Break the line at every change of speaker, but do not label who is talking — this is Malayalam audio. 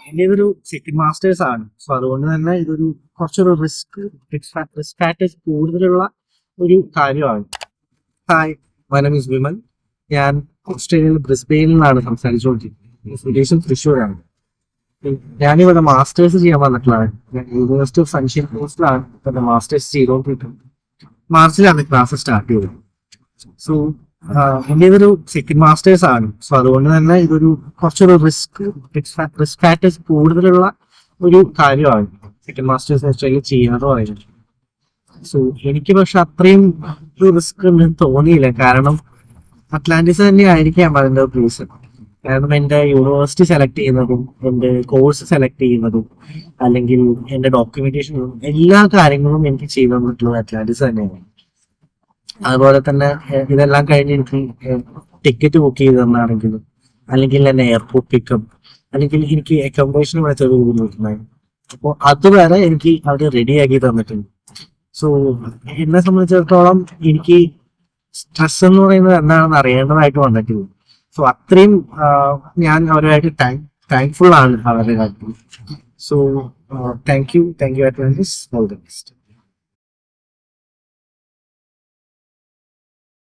എൻ്റെ ഇതൊരു സെക്കൻഡ് മാസ്റ്റേഴ്സ് ആണ്. സോ അതുകൊണ്ട് തന്നെ ഇതൊരു കുറച്ചൊരു റിസ്ക് ഫാക്ടേഴ്സ് കൂടുതലുള്ള ഒരു കാര്യമാണ്. Hi, my name is Vimal. ഞാൻ ഓസ്ട്രേലിയയിൽ ബ്രിസ്ബെയിനിൽ നിന്നാണ് സംസാരിച്ചുകൊണ്ടിരിക്കുന്നത്. സ്വദേശം തൃശ്ശൂരാണ്. ഞാനിവിടെ മാസ്റ്റേഴ്സ് ചെയ്യാൻ വന്നിട്ടുള്ളതാണ്. ഞാൻ യൂണിവേഴ്സിറ്റി ഓഫ് സൺഷൈൻ കോസ്റ്റിലാണ് ഇവിടെ മാസ്റ്റേഴ്സ് ചെയ്തുകൊണ്ടിരിക്കുന്നത്. മാർച്ചിലാണ് ക്ലാസ് സ്റ്റാർട്ട് ചെയ്തത്. സോ എൻ്റെ ഇതൊരു സെക്കൻഡ് മാസ്റ്റേഴ്സ് ആണ്. സോ അതുകൊണ്ട് തന്നെ ഇതൊരു കുറച്ചൊരു റിസ്ക് ഫാക്ടേഴ്സ് കൂടുതലുള്ള ഒരു കാര്യമാണ് സെക്കൻഡ് മാസ്റ്റേഴ്സ് ഓസ്ട്രേലിയ ചെയ്യാറോ ആയിരുന്നു. സോ എനിക്ക് പക്ഷെ അത്രയും ഒരു റിസ്ക് ഉണ്ടെന്ന് തോന്നിയില്ല. കാരണം അറ്റ്ലാന്റിസ് തന്നെ ആയിരിക്കാം അതിൻ്റെ റീസൺ. കാരണം എൻ്റെ യൂണിവേഴ്സിറ്റി സെലക്ട് ചെയ്യുന്നതും എൻ്റെ കോഴ്സ് സെലക്ട് ചെയ്യുന്നതും അല്ലെങ്കിൽ എൻ്റെ ഡോക്യുമെന്റേഷനും എല്ലാ കാര്യങ്ങളും എനിക്ക് ചെയ്തു തന്നിട്ടുള്ളത് അറ്റ്ലാന്റിസ് തന്നെയാണ്. അതുപോലെ തന്നെ ഇതെല്ലാം കഴിഞ്ഞ് എനിക്ക് ടിക്കറ്റ് ബുക്ക് ചെയ്ത് തന്നാണെങ്കിലും അല്ലെങ്കിൽ എന്നെ എയർപോർട്ട് പിക്കപ്പ് അല്ലെങ്കിൽ എനിക്ക് അക്കോമഡേഷൻ ഇവിടെ ചെറിയ ബുദ്ധിമുട്ടുണ്ടായിരുന്നു. അപ്പോൾ അതുവരെ എനിക്ക് അവർ റെഡിയാക്കി തന്നിട്ടുണ്ട്. സോ എന്നെ സംബന്ധിച്ചിടത്തോളം എനിക്ക് സ്ട്രെസ് എന്ന് പറയുന്നത് എന്താണെന്ന് അറിയേണ്ടതായിട്ട് വന്നിട്ടില്ല. സോ അത്രയും ഞാൻ അവരുമായിട്ട് താങ്ക്ഫുൾ ആണ് അവരുടെ കാര്യത്തിൽ. So thank you Atlantis. All the best.